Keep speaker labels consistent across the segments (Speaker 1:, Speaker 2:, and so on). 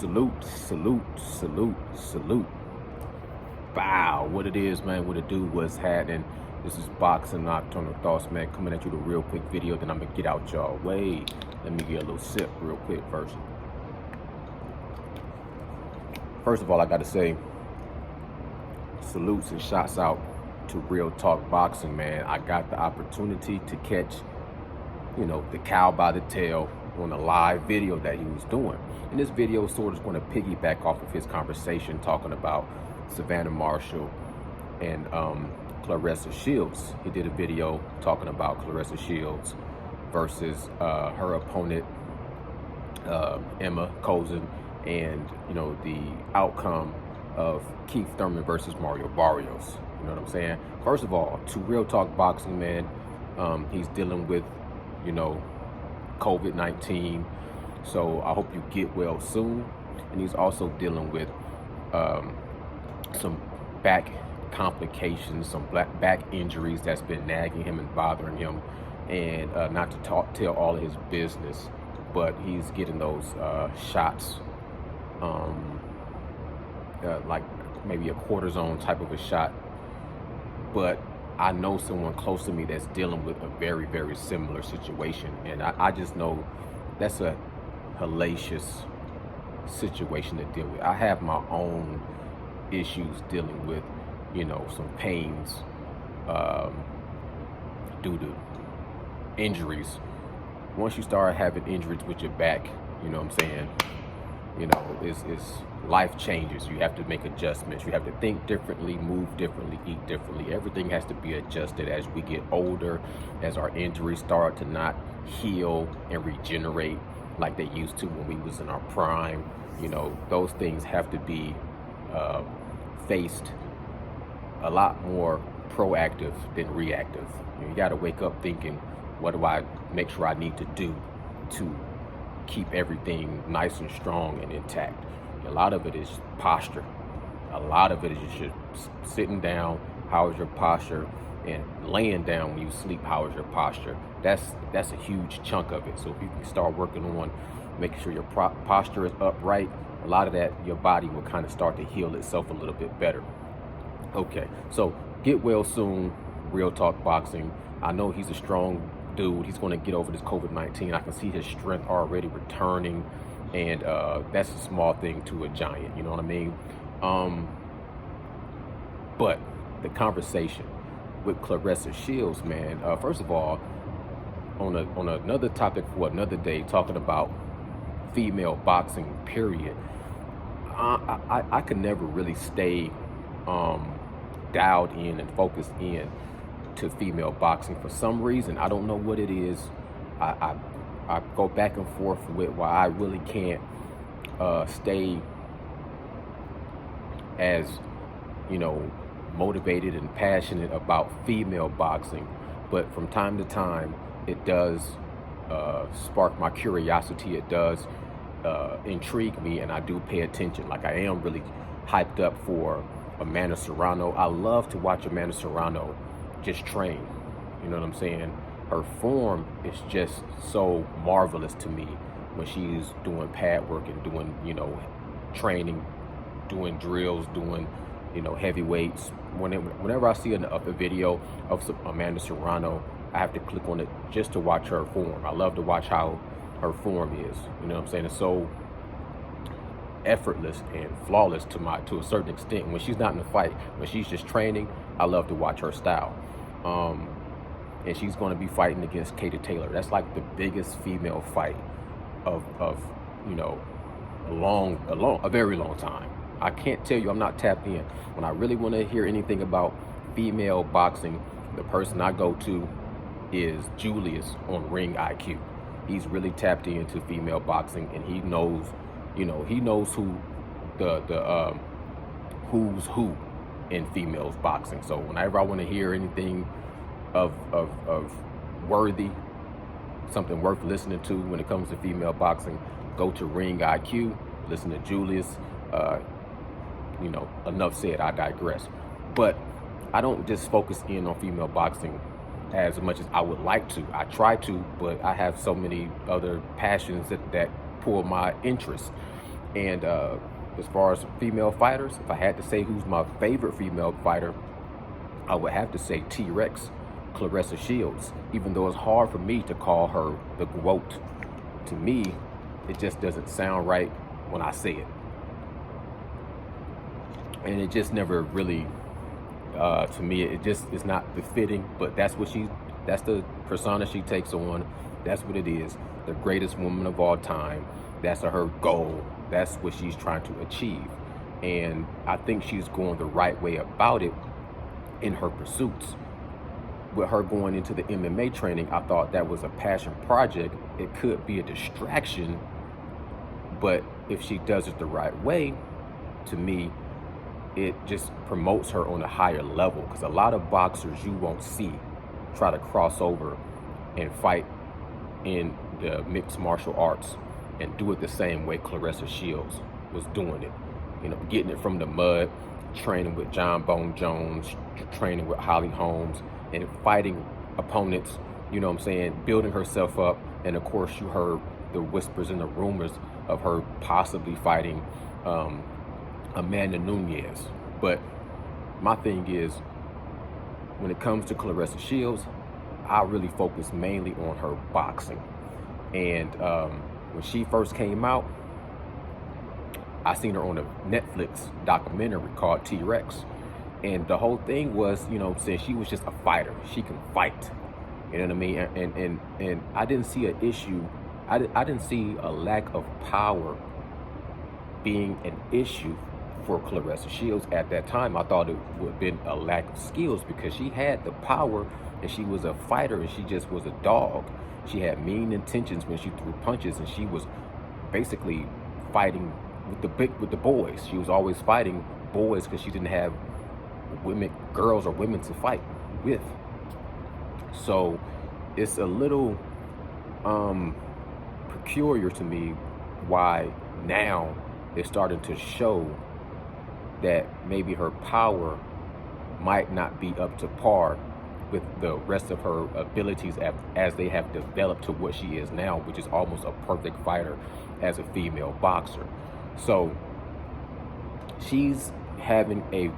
Speaker 1: Salute, salute, salute, salute. Bow. What it is, man, what it do, what's happening. This is Boxing Nocturnal Thoughts, man, coming at you with a real quick video, then I'm going to get out y'all way. Let me get a little sip real quick first. First of all, I got to say, salutes and shots out to Real Talk Boxing, man. I got the opportunity to catch, the cow by the tail on a live video that he was doing. And this video sort of is going to piggyback off of his conversation talking about Savanna Marshall and Claressa Shields. He did a video talking about Claressa Shields versus her opponent, Emma Kozin, and, the outcome of Keith Thurman versus Mario Barrios. You know what I'm saying? First of all, to Real Talk Boxing, man, he's dealing with, COVID-19. So I hope you get well soon. And he's also dealing with some back complications, some back injuries that's been nagging him and bothering him. And not to tell all of his business, but he's getting those shots, like maybe a cortisone type of a shot. But I know someone close to me that's dealing with a very, very similar situation. And I just know that's a hellacious situation to deal with. I have my own issues dealing with, some pains due to injuries. Once you start having injuries with your back, you know what I'm saying? It's life changes. You have to make adjustments. You have to think differently, move differently, eat differently. Everything has to be adjusted as we get older, as our injuries start to not heal and regenerate like they used to when we was in our prime. Those things have to be faced a lot more proactive than reactive. You got to wake up thinking, what do I make sure I need to do to keep everything nice and strong and intact? A lot of it is posture. A lot of it is just sitting down. How is your posture? And laying down when you sleep, how is your posture? That's a huge chunk of it. So if you can start working on making sure your posture is upright, a lot of that, your body will kind of start to heal itself a little bit better. Okay, so get well soon, Real Talk Boxing. I know he's a strong dude. He's going to get over this COVID-19. I can see his strength already returning, and that's a small thing to a giant, you know what I mean? But the conversation with Claressa Shields, man, first of all, on another topic for another day, talking about female boxing, period, I could never really stay dialed in and focused in to female boxing for some reason. I don't know what it is. I go back and forth with why I really can't stay as motivated and passionate about female boxing, but from time to time it does spark my curiosity. It does intrigue me, and I do pay attention. Like, I am really hyped up for Amanda Serrano. I love to watch Amanda Serrano just train. You know what I'm saying? Her form is just so marvelous to me when she's doing pad work and doing, training, doing drills, doing, heavy weights. Whenever I see a video of Amanda Serrano, I have to click on it just to watch her form. I love to watch how her form is. You know what I'm saying? It's so effortless and flawless to a certain extent. When she's not in a fight, when she's just training, I love to watch her style. And she's going to be fighting against Katie Taylor. That's like the biggest female fight of a very long time. I can't tell you, I'm not tapped in. When I really want to hear anything about female boxing, the person I go to is Julius on Ring IQ. He's really tapped into female boxing, and he knows, he knows who the who's who in females boxing. So whenever I want to hear anything of worthy, something worth listening to when it comes to female boxing, go to Ring IQ, listen to Julius. Enough said, I digress. But I don't just focus in on female boxing as much as I would like to. I try to, but I have so many other passions that pull my interest. And as far as female fighters, if I had to say who's my favorite female fighter, I would have to say T-Rex, Claressa Shields. Even though it's hard for me to call her the GOAT, to me, it just doesn't sound right when I say it. And it just never really, to me, it just is not befitting. But that's the persona she takes on. That's what it is. The greatest woman of all time. That's her goal. That's what she's trying to achieve. And I think she's going the right way about it in her pursuits. With her going into the MMA training, I thought that was a passion project. It could be a distraction, but if she does it the right way, to me, it just promotes her on a higher level. Because a lot of boxers you won't see try to cross over and fight in the mixed martial arts and do it the same way Claressa Shields was doing it. You know, getting it from the mud, training with John Bone Jones, training with Holly Holmes, and fighting opponents, you know what I'm saying, building herself up. And of course, you heard the whispers and the rumors of her possibly fighting Amanda Nunes. But my thing is, when it comes to Claressa Shields, I really focus mainly on her boxing. And when she first came out, I seen her on a Netflix documentary called T-Rex. And the whole thing was, you know, saying she was just a fighter. She can fight. You know what I mean? And I didn't see an issue. I didn't see a lack of power being an issue for Claressa Shields at that time. I thought it would have been a lack of skills, because she had the power and she was a fighter, and she just was a dog. She had mean intentions when she threw punches, and she was basically fighting with the boys. She was always fighting boys because she didn't have girls or women to fight with. So it's a little peculiar to me why now it's starting to show that maybe her power might not be up to par with the rest of her abilities as they have developed to what she is now, which is almost a perfect fighter as a female boxer. So she's having a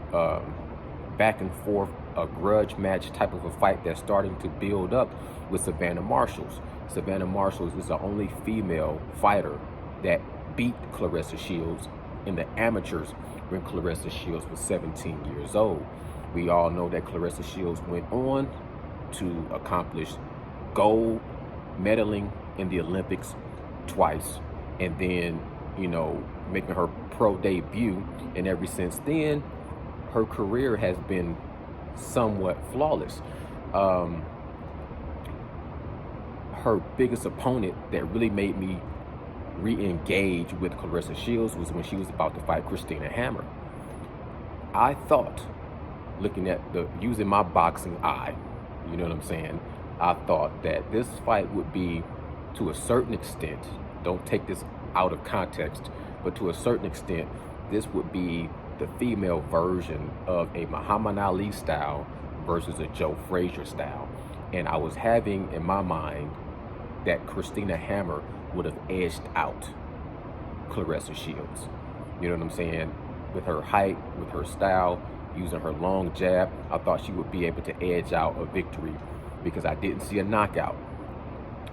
Speaker 1: back and forth, a grudge match type of a fight that's starting to build up with Savanna Marshall. Savanna Marshall is the only female fighter that beat Claressa Shields in the amateurs when Claressa Shields was 17 years old. We all know that Claressa Shields went on to accomplish gold medaling in the Olympics twice, and then, you know, making her pro debut. And ever since then, her career has been somewhat flawless. Her biggest opponent that really made me re-engage with Claressa Shields was when she was about to fight Christina Hammer. I thought, looking at using my boxing eye, you know what I'm saying, I thought that this fight would be, to a certain extent, don't take this out of context, but to a certain extent, this would be the female version of a Muhammad Ali style versus a Joe Frazier style. And I was having in my mind that Christina Hammer would have edged out Claressa Shields. You know what I'm saying? With her height, with her style, using her long jab, I thought she would be able to edge out a victory, because I didn't see a knockout.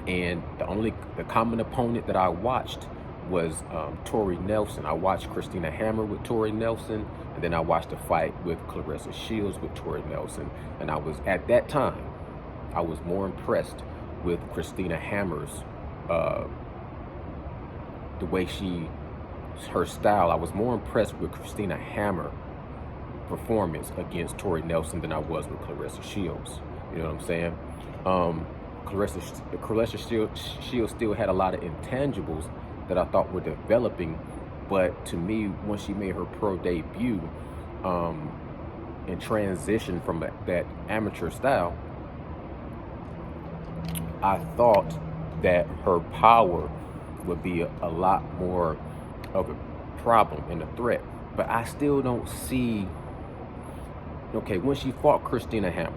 Speaker 1: And the common opponent that I watched was Tori Nelson. I watched Christina Hammer with Tori Nelson, and then I watched a fight with Claressa Shields with Tori Nelson. And at that time, I was more impressed with Christina Hammer's, the way her style. I was more impressed with Christina Hammer performance against Tori Nelson than I was with Claressa Shields. You know what I'm saying? Claressa Shields still had a lot of intangibles that I thought were developing, but to me, once she made her pro debut and transitioned from that amateur style, I thought that her power would be a lot more of a problem and a threat. But I still don't see. Okay, when she fought Christina Hammer,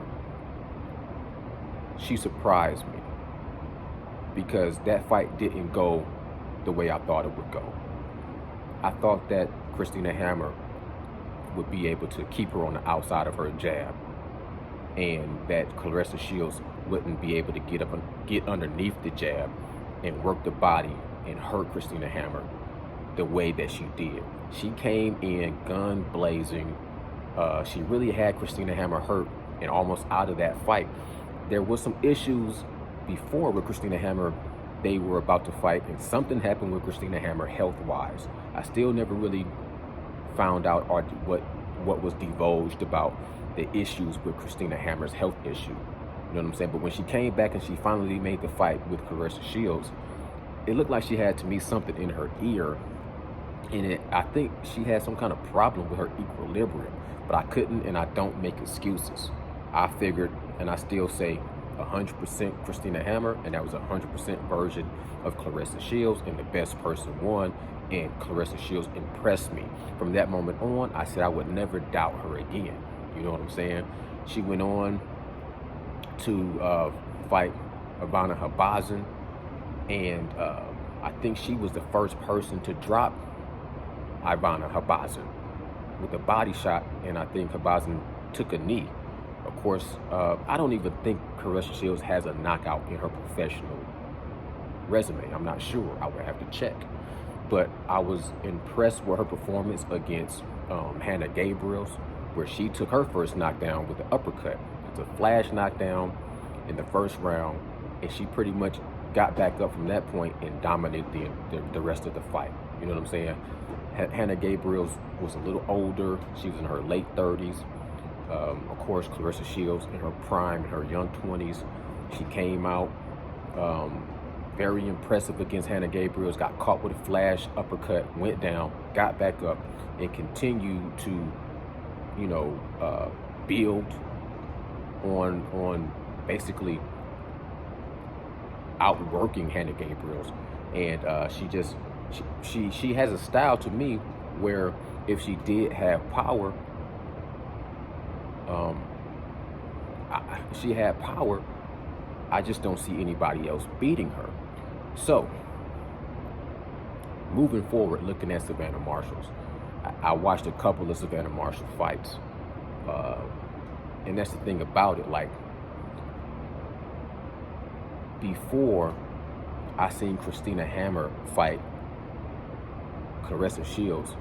Speaker 1: she surprised me, because that fight didn't go the way I thought it would go. I thought that Christina Hammer would be able to keep her on the outside of her jab, and that Claressa Shields wouldn't be able to get underneath the jab and work the body and hurt Christina Hammer the way that she did. She came in gun blazing. She really had Christina Hammer hurt and almost out of that fight. There was some issues before with Christina Hammer. They were about to fight, and something happened with Christina Hammer health-wise. I still never really found out what was divulged about the issues with Christina Hammer's health issue. You know what I'm saying? But when she came back and she finally made the fight with Claressa Shields, it looked like she had, to me, something in her ear. And I think she had some kind of problem with her equilibrium. But I couldn't and I don't make excuses. I figured, and I still say, 100% Christina Hammer, and that was a 100% version of Claressa Shields, and the best person won, and Claressa Shields impressed me. From that moment on, I said I would never doubt her again. You know what I'm saying? She went on to fight Savanna, and I think she was the first person to drop Savanna with a body shot, and I think Habazin took a knee. Of course, I don't even think Claressa Shields has a knockout in her professional resume. I'm not sure. I would have to check. But I was impressed with her performance against Hannah Gabriels, where she took her first knockdown with the uppercut. It's a flash knockdown in the first round, and she pretty much got back up from that point and dominated the rest of the fight. You know what I'm saying? Hannah Gabriels was a little older. She was in her late 30s. Of course, Claressa Shields in her prime, in her young 20s. She came out very impressive against Hannah Gabriels, got caught with a flash uppercut, went down, got back up, and continued to, you know, build on basically outworking Hannah Gabriels. And she has a style, to me, where if she did have power, she had power. I just don't see anybody else beating her. So, moving forward, looking at Savanna Marshall's, I watched a couple of Savanna Marshall fights, and that's the thing about it. Like, before I seen Christina Hammer fight Claressa Shields,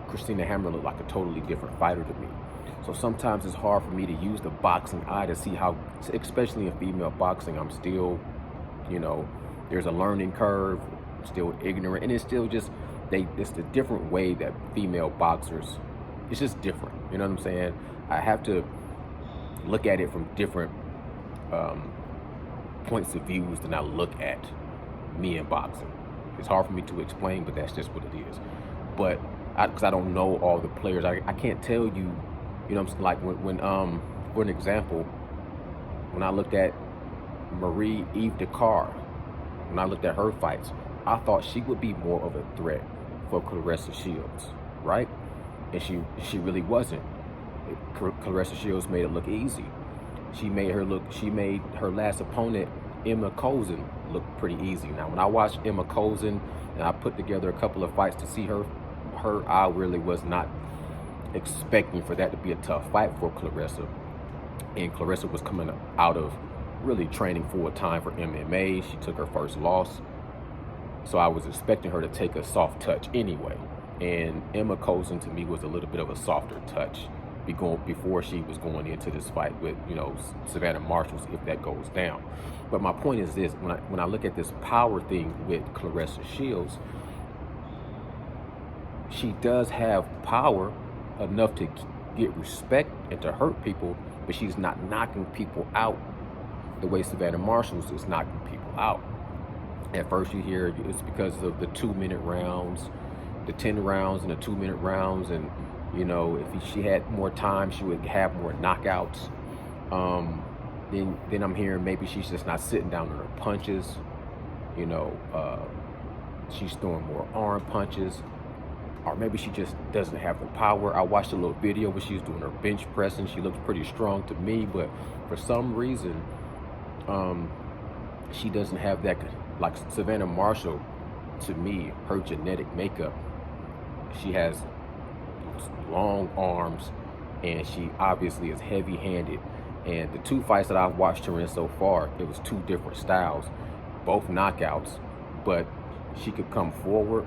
Speaker 1: Christina Hammer looked like a totally different fighter to me. So sometimes it's hard for me to use the boxing eye to see how, especially in female boxing, I'm still, you know, there's a learning curve, I'm still ignorant, and it's still just, it's the different way that female boxers, it's just different, you know what I'm saying? I have to look at it from different points of views than I look at me in boxing. It's hard for me to explain, but that's just what it is. But because I don't know all the players, I can't tell you. You know, like when for an example, when I looked at Marie-Eve Dakar, when I looked at her fights, I thought she would be more of a threat for Claressa Shields, right? And she really wasn't. Claressa Shields made it look easy. She made her last opponent, Emma Kozin, look pretty easy. Now, when I watched Emma Kozin and I put together a couple of fights to see her, I really was not expecting for that to be a tough fight for Claressa. And Claressa was coming out of really training full time for MMA. She took her first loss, so I was expecting her to take a soft touch anyway. And Emma Kozin, to me, was a little bit of a softer touch before she was going into this fight with, you know, Savanna Marshall, if that goes down. But my point is this: when I look at this power thing with Claressa Shields, she does have power enough to get respect and to hurt people, but she's not knocking people out the way Savanna Marshall is knocking people out. At first you hear it's because of the 2-minute rounds, the 10 rounds and the 2-minute rounds, and you know, if she had more time, she would have more knockouts. Then I'm hearing maybe she's just not sitting down on her punches. You know, she's throwing more arm punches. Or maybe she just doesn't have the power. I watched a little video where she was doing her bench press, and she looks pretty strong to me, but for some reason, she doesn't have that. Like Savanna Marshall, to me, her genetic makeup she has long arms, and she obviously is heavy-handed. And the two fights that I've watched her in so far, it was two different styles, both knockouts, but she could come forward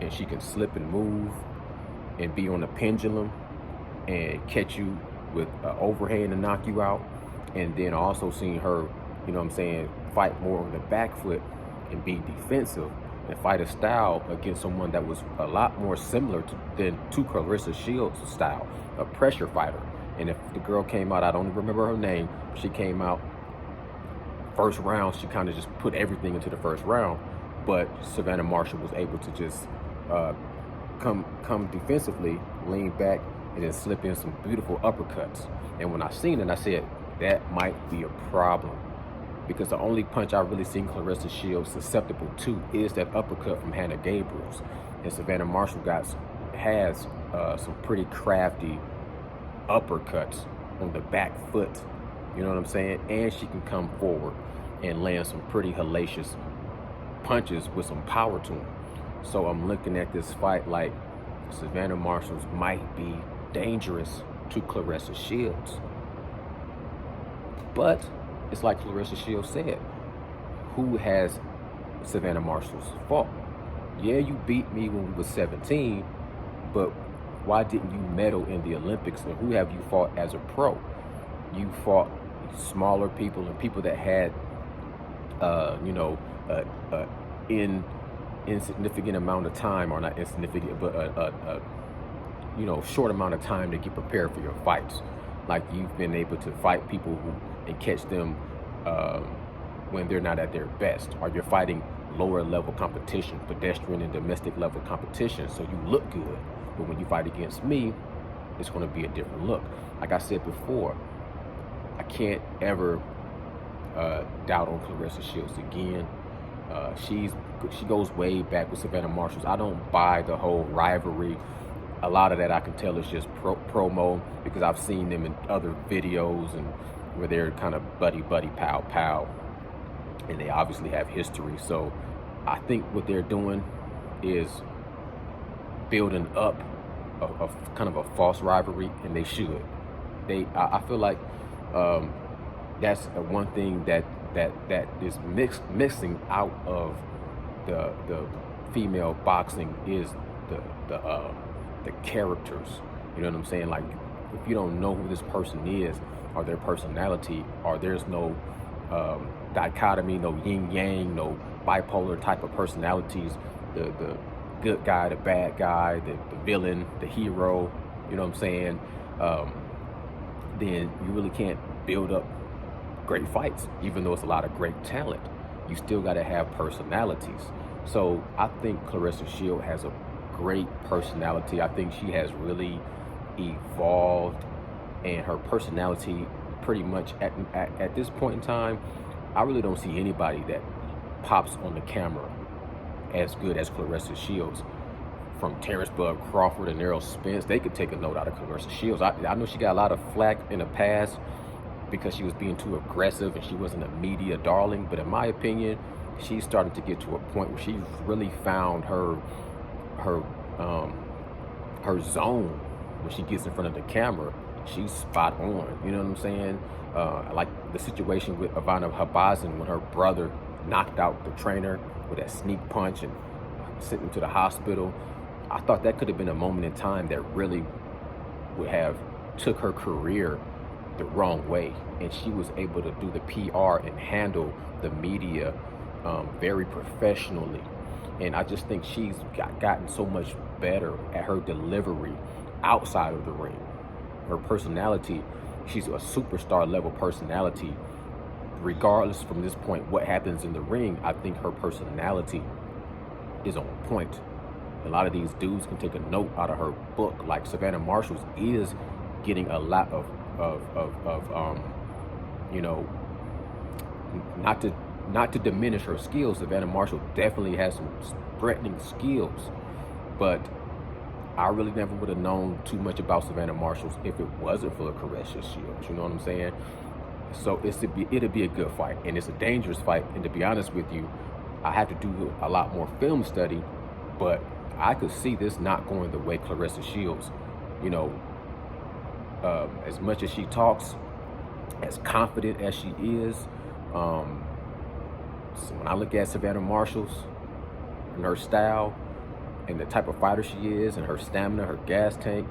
Speaker 1: and she can slip and move and be on a pendulum and catch you with an overhand and knock you out. And then I also seen her, you know what I'm saying, fight more on the back foot and be defensive and fight a style against someone that was a lot more similar to Clarissa Shields' style, a pressure fighter. And if the girl came out, I don't remember her name, she came out first round, she kind of just put everything into the first round, but Savanna Marshall was able to just come defensively, lean back, and then slip in some beautiful uppercuts. And when I seen it, I said, that might be a problem, because the only punch I've really seen Clarissa Shields susceptible to is that uppercut from Hannah Gabriels. And Savanna Marshall has some pretty crafty uppercuts on the back foot, you know what I'm saying? And she can come forward and land some pretty hellacious punches with some power to them. So I'm looking at this fight like Savanna Marshall might be dangerous to Clarissa Shields. But it's like Clarissa Shields said, who has Savanna Marshall's fault? Yeah, you beat me when we were 17, but why didn't you medal in the Olympics? And who have you fought as a pro? You fought smaller people and people that had, insignificant amount of time, or not insignificant, but short amount of time to get prepared for your fights. Like, you've been able to fight people and catch them when they're not at their best, or you're fighting lower level competition, pedestrian and domestic level competition, so you look good. But when you fight against me, it's going to be a different look. Like I said before, I can't ever doubt on Clarissa Shields again. She goes way back with Savanna Marshall. I don't buy the whole rivalry. A lot of that I can tell is just promo, because I've seen them in other videos and where they're kind of buddy, pow, pow, and they obviously have history. So I think what they're doing is building up a kind of a false rivalry, and they should. I feel like that's one thing that is mixing out of the female boxing is the characters. You know what I'm saying? Like, if you don't know who this person is or their personality, or there's no dichotomy, no yin yang, no bipolar type of personalities, the good guy, the bad guy, the villain, the hero, you know what I'm saying, then you really can't build up great fights. Even though it's a lot of great talent, you still got to have personalities. So I think Clarissa Shields has a great personality. I think she has really evolved, and her personality pretty much at this point in time, I really don't see anybody that pops on the camera as good as Clarissa Shields. From Terrence Bud Crawford and Errol Spence, they could take a note out of Clarissa Shields. I know she got a lot of flack in the past because she was being too aggressive and she wasn't a media darling, but in my opinion, she's starting to get to a point where she's really found her zone. When she gets in front of the camera, she's spot on. You know what I'm saying? Like the situation with Ivana Habazin when her brother knocked out the trainer with that sneak punch and sent him to the hospital. I thought that could have been a moment in time that really would have took her career the wrong way, and she was able to do the PR and handle the media very professionally. And I just think she's gotten so much better at her delivery outside of the ring. Her personality, she's a superstar level personality. Regardless from this point what happens in the ring, I think her personality is on point. A lot of these dudes can take a note out of her book. Like Savanna Marshall is getting a lot of not to diminish her skills. Savanna Marshall definitely has some threatening skills, but I really never would have known too much about Savanna Marshall if it wasn't for Clarissa Shields. You know what I'm saying? So it'll be a good fight, and it's a dangerous fight. And to be honest with you, I have to do a lot more film study, but I could see this not going the way Claressa Shields. You know, as much as she talks, as confident as she is, so when I look at Savanna Marshall's and her style and the type of fighter she is and her stamina, her gas tank,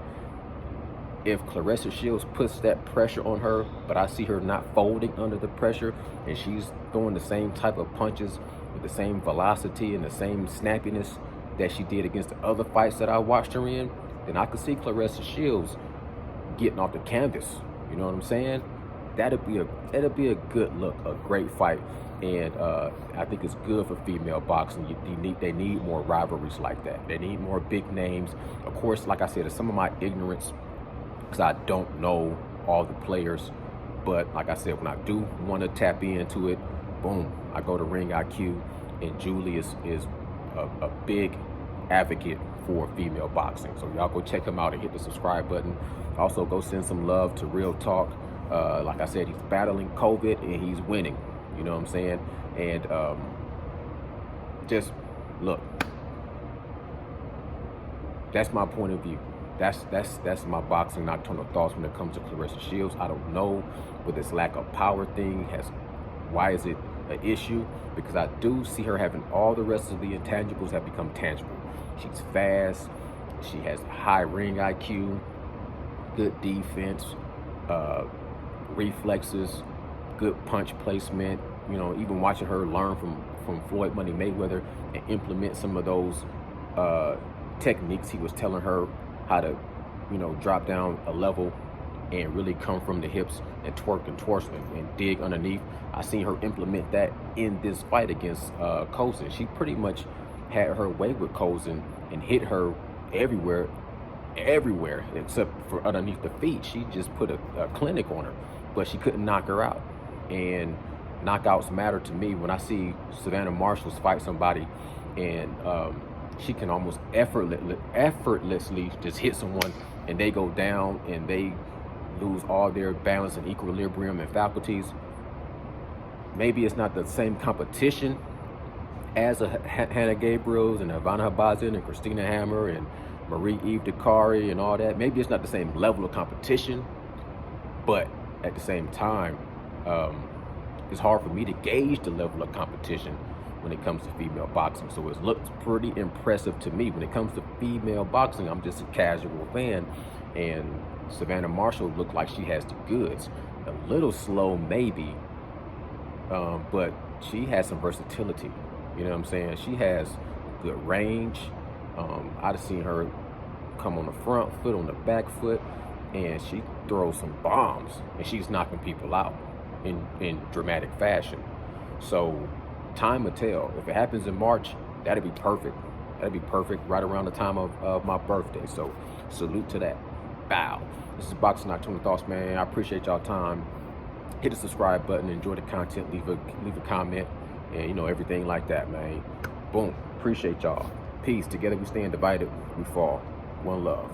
Speaker 1: if Claressa Shields puts that pressure on her, but I see her not folding under the pressure, and she's throwing the same type of punches with the same velocity and the same snappiness that she did against the other fights that I watched her in, then I could see Claressa Shields getting off the canvas. You know what I'm saying? That'll be a good look, a great fight, and I think it's good for female boxing. They need more rivalries like that. They need more big names. Of course, like I said, it's some of my ignorance because I don't know all the players, but like I said, when I do want to tap into it, boom, I go to Ring IQ, and Julie is a big advocate for female boxing. So y'all go check him out and hit the subscribe button. Also go send some love to Real Talk. Like I said, he's battling COVID and he's winning. You know what I'm saying? And just look, that's my point of view. That's my boxing nocturnal thoughts when it comes to Claressa Shields. I don't know what this lack of power thing has. Why is it an issue? Because I do see her having all the rest of the intangibles have become tangible. She's fast. She has high ring IQ, good defense, reflexes, good punch placement. You know, even watching her learn from Floyd Money Mayweather and implement some of those techniques he was telling her how to, you know, drop down a level and really come from the hips and twerk and torse and dig underneath. I seen her implement that in this fight against Cozen. She pretty much had her way with Cozen and hit her everywhere except for underneath the feet. She just put a clinic on her, but she couldn't knock her out. And knockouts matter to me. When I see Savanna Marshall fight somebody and she can almost effortlessly just hit someone and they go down and they lose all their balance and equilibrium and faculties. Maybe it's not the same competition as a Hannah Gabriels and Ivana Habazin and Christina Hammer and Marie-Eve Dakari and all that. Maybe it's not the same level of competition, but at the same time, it's hard for me to gauge the level of competition when it comes to female boxing. So it looks pretty impressive to me. When it comes to female boxing, I'm just a casual fan, and Savanna Marshall looked like she has the goods. A little slow maybe, but she has some versatility. You know what I'm saying? She has good range. I've seen her come on the front foot, on the back foot, and she throws some bombs, and she's knocking people out in dramatic fashion. So time will tell. If it happens in March, that'd be perfect. That'd be perfect right around the time of my birthday. So salute to that. Bow. This is Boxing Nocturnal Thoughts, man. I appreciate y'all time. Hit the subscribe button, enjoy the content, leave a comment, and you know, everything like that, man. Boom. Appreciate y'all. Peace. Together we stand, divided we fall. One love.